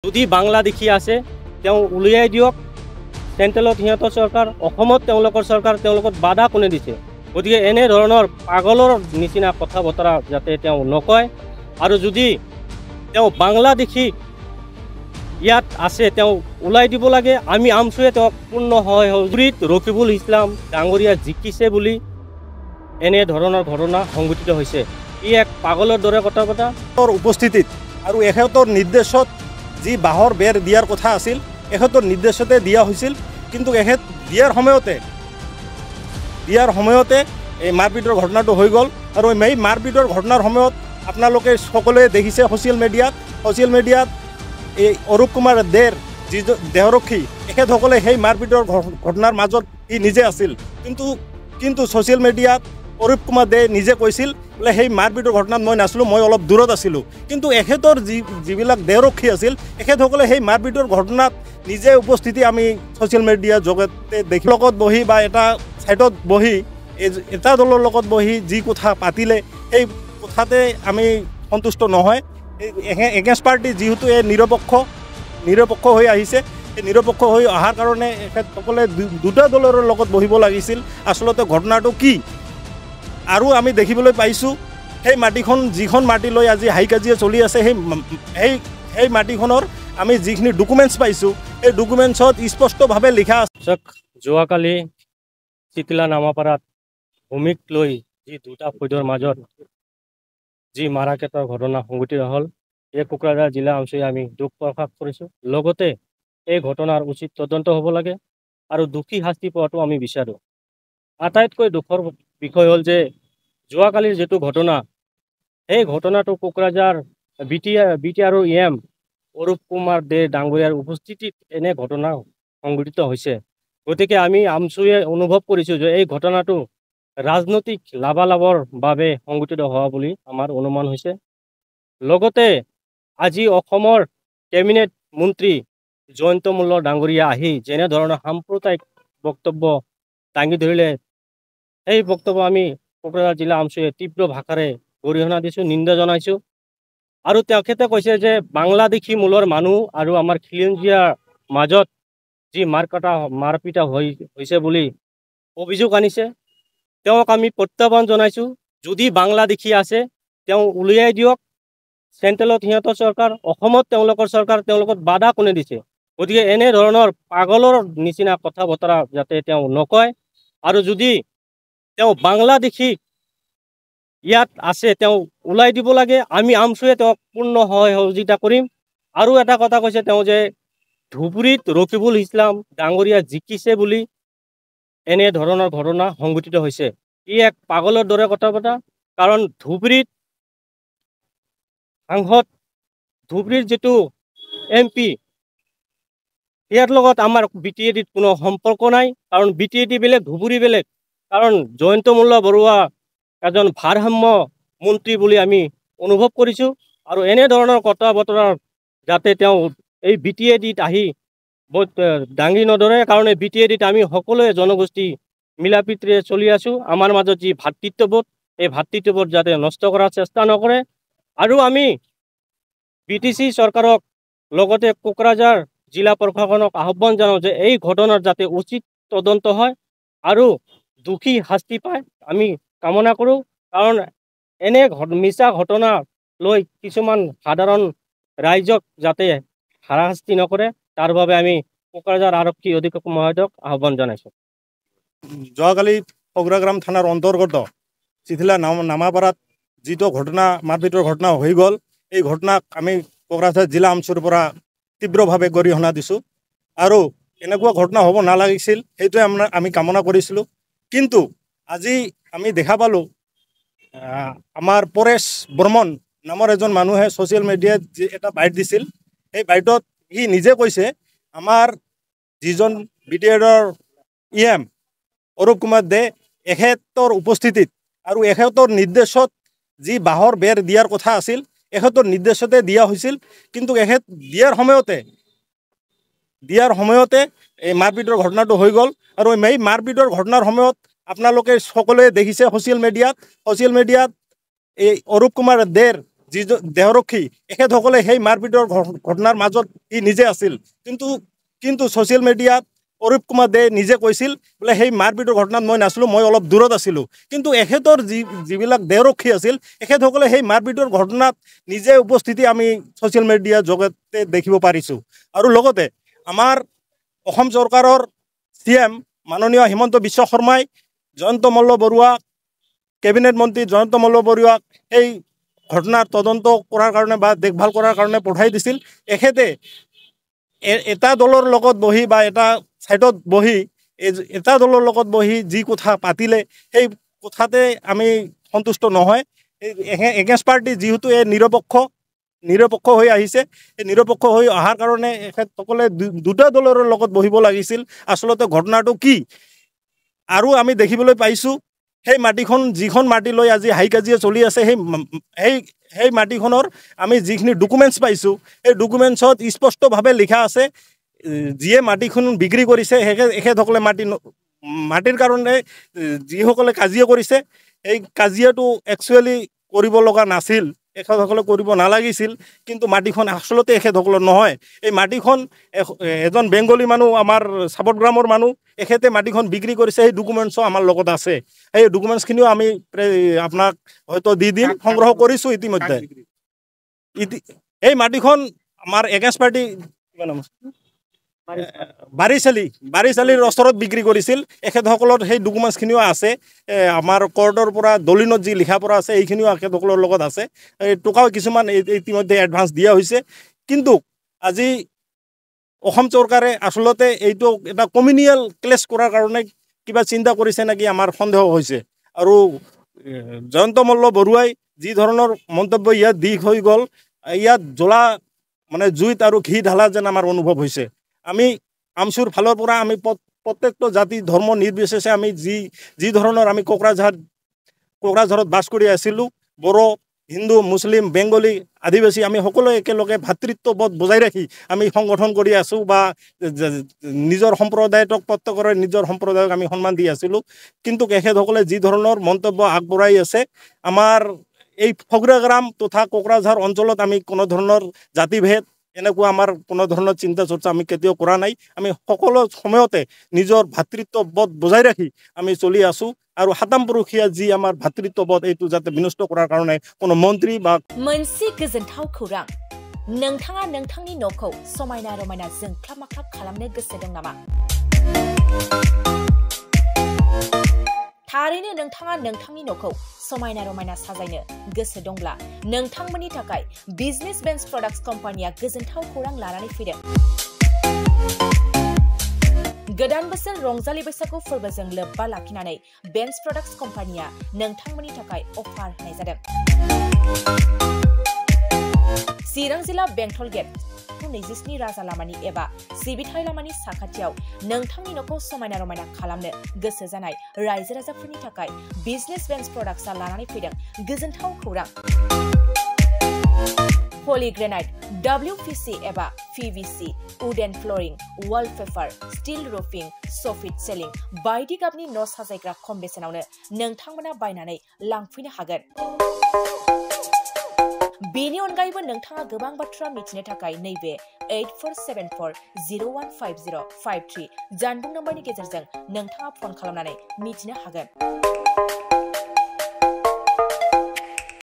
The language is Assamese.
যদি বাংলা দেখি আছে তেওঁ উলিয়াই দিয়ক। চেণ্ট্ৰেলত সিহঁতৰ চৰকাৰ, অসমত তেওঁলোকৰ চৰকাৰ, তেওঁলোকক বাধা কোনে দিছে? গতিকে এনেধৰণৰ পাগলৰ নিচিনা কথা বতৰা যাতে তেওঁ নকয়। আৰু যদি তেওঁ বাংলা দেখি ইয়াত আছে তেওঁ ওলাই দিব লাগে। আমি আমচুৱে তেওঁক পূৰ্ণ সহযোগিত ৰকিবুল ইছলাম ডাঙৰীয়া জিকিছে বুলি এনেধৰণৰ ঘটনা সংঘটিত হৈছে। ই এক পাগলৰ দৰে কথা পতা উপস্থিতিত আৰু এখেতৰ নিৰ্দেশত যি বাঁহৰ বেৰ দিয়াৰ কথা আছিল এখেতৰ নিৰ্দেশতে দিয়া হৈছিল, কিন্তু এখেত দিয়াৰ সময়তে এই মাৰপিটৰ ঘটনাটো হৈ গ'ল। আৰু এই মাৰপিটৰ ঘটনাৰ সময়ত আপোনালোকে সকলোৱে দেখিছে ছ'চিয়েল মিডিয়াত এই অৰূপ কুমাৰ দেৰ যি দেহৰক্ষী এখেতসকলে সেই মাৰপিটৰ ঘটনাৰ মাজত ই নিজে আছিল, কিন্তু ছ'চিয়েল মিডিয়াত অৰূপ কুমাৰ দে নিজে কৈছিল বোলে সেই মাৰপিটৰ ঘটনাত মই নাছিলোঁ, মই অলপ দূৰত আছিলোঁ। কিন্তু এখেতৰ যিবিলাক দেহৰক্ষী আছিল এখেতসকলে সেই মাৰপিটৰ ঘটনাত নিজে উপস্থিতি আমি ছ'চিয়েল মিডিয়াৰ জৰিয়তে দেখি লগত বহি বা এটা ছাইডত বহি এটা দলৰ লগত বহি যি কথা পাতিলে সেই কথাতে আমি সন্তুষ্ট নহয়। এগেইনষ্ট পাৰ্টি যিহেতু এই নিৰপেক্ষ হৈ আহিছে, এই নিৰপেক্ষ হৈ অহাৰ কাৰণে এখেতসকলে দুটা দলৰ লগত বহিব লাগিছিল। আচলতে ঘটনাটো কি? আৰু আমি দেখিবলৈ পাইছোঁ সেই মাটিখন যিখন মাটি লৈ আজি হাই কাজিয়া চলি আছে সেই মাটিখনৰ আমি যিখিনি ডকুমেণ্টছ পাইছোঁ এই ডকুমেণ্টছত স্পষ্টভাৱে লিখা আছে। যোৱাকালি চিতলা নামাপাৰাত ভূমিক লৈ যি দুটা ফৈদৰ মাজত যি মাৰাকেটৰ ঘটনা সংঘটিত হ'ল, এই কোকৰাঝাৰ জিলা অঞ্চলে আমি দুখ প্ৰকাশ কৰিছোঁ। লগতে এই ঘটনাৰ উচিত তদন্ত হ'ব লাগে আৰু দোষী শাস্তি পোৱাটো আমি বিচাৰোঁ। আটাইতকৈ দুখৰ বিষয় হ'ল যে যোৱাকালিৰ যিটো ঘটনা, সেই ঘটনাটো কোকৰাঝাৰ বি টি আৰু এম অৰূপ কুমাৰ দে ডাঙৰীয়াৰ উপস্থিতিত এনে ঘটনা সংঘটিত হৈছে। গতিকে আমি আমচুৱে অনুভৱ কৰিছোঁ যে এই ঘটনাটো ৰাজনৈতিক লাভালাভৰ বাবে সংঘটিত হোৱা বুলি আমাৰ অনুমান হৈছে। লগতে আজি অসমৰ কেবিনেট মন্ত্ৰী জয়ন্ত মল্ল ডাঙৰীয়া আহি যেনেধৰণৰ সাম্প্ৰদায়িক বক্তব্য দাঙি ধৰিলে, সেই বক্তব্য আমি কোকৰাঝাৰ জিলা আমচুৱে তীব্ৰ ভাষাৰে গৰিহণা দিছোঁ, নিন্দা জনাইছোঁ। আৰু তেখেতে কৈছে যে বাংলাদেশী মূলৰ মানুহ আৰু আমাৰ খিলঞ্জীয়াৰ মাজত যি মাৰপিটা হৈছে বুলি অভিযোগ আনিছে, তেওঁক আমি প্ৰত্যাহ্বান জনাইছোঁ। যদি বাংলা দেখি আছে তেওঁ উলিয়াই দিয়ক। চেণ্ট্ৰেলত সিহঁতৰ চৰকাৰ, অসমত তেওঁলোকৰ চৰকাৰ, তেওঁলোকক বাধা কোনে দিছে? গতিকে এনেধৰণৰ পাগলৰ নিচিনা কথা বতৰা যাতে তেওঁ নকয়। আৰু যদি তেওঁ বাংলা দেখি ইয়াত আছে তেওঁ ওলাই দিব লাগে। আমি আমচুৱে তেওঁক পূৰ্ণ সহযোগিতা কৰিম। আৰু এটা কথা কৈছে তেওঁ যে ধুবুৰীত ৰকিবুল ইছলাম ডাঙৰীয়া জিকিছে বুলি এনেধৰণৰ ঘটনা সংঘটিত হৈছে। ই এক পাগলৰ দৰে কথা পতা। কাৰণ ধুবুৰীৰ যিটো MP ইয়াৰ লগত আমাৰ BTADত কোনো সম্পৰ্ক নাই। কাৰণ BTAD বেলেগ, ধুবুৰী বেলেগ। কাৰণ জয়ন্ত মল্ল বৰুৱা এজন ভাৰসাম্য মন্ত্ৰী বুলি আমি অনুভৱ কৰিছোঁ। আৰু এনেধৰণৰ কথা বতৰা যাতে তেওঁ এই BTADত আহি দাঙি নধৰে। কাৰণ এই BTADত আমি সকলোৱে জনগোষ্ঠী মিলাপ্ৰীতিৰে চলি আছোঁ। আমাৰ মাজত যি ভাতৃত্ববোধ, এই ভাতৃত্ববোধ যাতে নষ্ট কৰাৰ চেষ্টা নকৰে। আৰু আমি BTC চৰকাৰক লগতে কোকৰাঝাৰ জিলা প্ৰশাসনক আহ্বান জনাওঁ যে এই ঘটনাৰ যাতে উচিত তদন্ত হয় আৰু দোষী শাস্তি পায় আমি কামনা কৰোঁ। কাৰণ এনে মিছা ঘটনা লৈ কিছুমান সাধাৰণ ৰাইজক যাতে হাৰাশাস্তি নকৰে তাৰ বাবে আমি কোকৰাঝাৰ আৰক্ষী অধীক্ষক মহোদয়ক আহ্বান জনাইছোঁ। যোৱাকালি ফগ্ৰাগ্ৰাম থানাৰ অন্তৰ্গত চিথিলা নামাপাৰাত যিটো ঘটনা মাৰপিটৰ ঘটনা হৈ গ'ল, এই ঘটনাক আমি কোকৰাঝাৰ জিলা আমচুৰ পৰা তীব্ৰভাৱে গৰিহণা দিছোঁ। আৰু এনেকুৱা ঘটনা হ'ব নালাগিছিল সেইটোৱে আমি কামনা কৰিছিলোঁ। কিন্তু আজি আমি দেখা পালোঁ আমাৰ পৰেশ বৰ্মন নামৰ এজন মানুহে ছ'চিয়েল মিডিয়াত যি এটা বাইট দিছিল, সেই বাইটত সি নিজে কৈছে আমাৰ যিজন BTADৰ EM অৰূপ কুমাৰ দে এখেতৰ উপস্থিতিত আৰু এখেতৰ নিৰ্দেশত যি বাঁহৰ বেৰ দিয়াৰ কথা আছিল এখেতৰ নিৰ্দেশতে দিয়া হৈছিল, কিন্তু এখেত দিয়াৰ সময়তে এই মাৰপিটৰ ঘটনাটো হৈ গ'ল। আৰু এই মাৰপিটৰ ঘটনাৰ সময়ত আপোনালোকে সকলোৱে দেখিছে ছ'চিয়েল মিডিয়াত এই অৰূপ কুমাৰ দেৰ যি দেহৰক্ষী এখেতসকলে সেই মাৰপিটৰ ঘটনাৰ মাজত নিজে আছিল কিন্তু ছ'চিয়েল মিডিয়াত অৰূপ কুমাৰ দে নিজে কৈছিল বোলে সেই মাৰপিটৰ ঘটনাত মই নাছিলোঁ, মই অলপ দূৰত আছিলোঁ। কিন্তু এখেতৰ যিবিলাক দেহৰক্ষী আছিল এখেতসকলে সেই মাৰপিটৰ ঘটনাত নিজে উপস্থিতি আমি ছ'চিয়েল মিডিয়াৰ জগতে দেখিব পাৰিছোঁ। আৰু লগতে আমাৰ অসম চৰকাৰৰ CM মাননীয় হিমন্ত বিশ্ব শৰ্মাই জয়ন্ত মল্ল বৰুৱা কেবিনেট মন্ত্ৰী জয়ন্ত মল্ল বৰুৱাক সেই ঘটনাৰ তদন্ত কৰাৰ কাৰণে বা দেখভাল কৰাৰ কাৰণে পঠাই দিছিল। এখেতে এটা দলৰ লগত বহি বা এটা ছাইডত বহি এটা দলৰ লগত বহি যি কথা পাতিলে সেই কথাতে আমি সন্তুষ্ট নহয়। এগেইনষ্ট পাৰ্টি যিহেতু এই নিৰপেক্ষ হৈ আহিছে, এই নিৰপেক্ষ হৈ অহাৰ কাৰণে এখেতসকলে দুটা দলৰ লগত বহিব লাগিছিল। আচলতে ঘটনাটো কি আৰু আমি দেখিবলৈ পাইছোঁ সেই মাটিখন যিখন মাটি লৈ আজি হাই কাজিয়া চলি আছে সেই মাটিখনৰ আমি যিখিনি ডকুমেণ্টছ পাইছোঁ সেই ডকুমেণ্টছত স্পষ্টভাৱে লিখা আছে যিয়ে মাটিখন বিক্ৰী কৰিছে এখেতসকলে মাটিৰ কাৰণে যিসকলে কাজিয়া কৰিছে এই কাজিয়াটো একচুৱেলি কৰিব লগা নাছিল, এখেতসকলে কৰিব নালাগিছিল। কিন্তু মাটিখন আচলতে এখেতসকলৰ নহয়। এই মাটিখন এজন বেংগলী মানুহ আমাৰ চাপটগ্ৰামৰ মানুহ এখেতে মাটিখন বিক্ৰী কৰিছে, সেই ডকুমেণ্টছো আমাৰ লগত আছে। সেই ডকুমেণ্টছখিনিও আমি আপোনাক হয়তো দি দিম, সংগ্ৰহ কৰিছোঁ ইতিমধ্যে। এই মাটিখন আমাৰ এগেইনষ্ট পাৰ্টি বাৰিচালিৰ ওচৰত বিক্ৰী কৰিছিল। এখেতসকলৰ সেই ডকুমেণ্টছখিনিও আছে। আমাৰ কোৰ্টৰ পৰা দলিনত যি লিখা পৰা আছে এইখিনিও এখেতসকলৰ লগত আছে। টকাও কিছুমান ইতিমধ্যে এডভান্স দিয়া হৈছে। কিন্তু আজি অসম চৰকাৰে আচলতে এইটো এটা কমিউনিয়েল ক্লেছ কৰাৰ কাৰণে কিবা চিন্তা কৰিছে নেকি আমাৰ সন্দেহ হৈছে। আৰু জয়ন্ত মল্ল বৰুৱাই যি ধৰণৰ মন্তব্য ইয়াত দি হৈ গ'ল, ইয়াত জুইত আৰু ঘি ঢালা যেন আমাৰ অনুভৱ হৈছে। আমি আমচুৰ ফালৰ পৰা আমি প্ৰত্যেকটো জাতি ধৰ্ম নিৰ্বিশেষে আমি যি ধৰণৰ আমি কোকৰাঝাৰত বাস কৰি আছিলোঁ, বড়ো, হিন্দু, মুছলিম, বেংগলী, আদিবাসী আমি সকলোৱে একেলগে ভাতৃত্ববোধ বজাই ৰাখি আমি সংগঠন কৰি আছোঁ বা নিজৰ সম্প্ৰদায়ক প্ৰত্যেকৰে নিজৰ সম্প্ৰদায়ক আমি সন্মান দি আছিলোঁ। কিন্তু এখেতসকলে যি ধৰণৰ মন্তব্য আগবঢ়াই আছে, আমাৰ এই ফগ্ৰাগ্ৰাম তথা কোকৰাঝাৰ অঞ্চলত আমি কোনো ধৰণৰ জাতিভেদ এনেকুৱা আমাৰ কোনো ধৰণৰ চিন্তা চৰ্চা আমি কেতিয়াও কৰা নাই। আমি সকলো সময়তে নিজৰ ভাতৃত্ববোধ বজাই ৰাখি আমি চলি আছোঁ। আৰু সাতাম পুৰুষীয়া যি আমাৰ ভাতৃত্ববোধ এইটো যাতে বিনষ্ট কৰাৰ কাৰণে কোনো মন্ত্ৰী বা मोनसे गोजोनथाव खौरां नोंथाङा नोंथांनि न'खौ समायना रमायना जोंख्लाब माख्लाब खालामनो गोसो दं नामा? थारैनो नोंथाङा नोंथांनि न'खौ समायना रमायना साजायनो गोसो दंब्ला नोंथांमोननि थाखाय बिजनेस बेन्स प्रडाक्ट्स कम्पानिया गोजोनथाव खौरां लानानै फैदों। गोदान बोसोर रंजालि बैसागु फोरबोजों लोब्बा लाखिनानै बेन्स प्रडाक्ट्स कम्पानिया नोंथांमोननि थाखाय अफार होनाय जादों। चिरां जिल्ला बेंटल गेट 27 राजा लामानि एबा सिबिथाय लामानि साखाथियाव नोंथांनि न'खौ समायना रमायना खालामनो गोसो जानाय रायजो राजाफोरनि थाखाय बिजनेस बेन्स प्रडाक्ट्सआ लानानै फैदों गोजोनथाव खौरां। पलिग्रेनाइट, WPC एबा PVC, wooden flooring, wallpaper, steel roofing, soffit ceiling बायदि गाबनि न' साजायग्रा खम बेसेनावनो नोंथांमोना बायनानै लांफैनो हागोन। बेनि अनगायैबो नोंथाङा गोबां बाथ्रा मिथिनो थाखाय नैबे 8474015053 जानबुं नम्बरनि गेजेरजों नोंथाङा फन खालामनानै मिथिनो हागोन।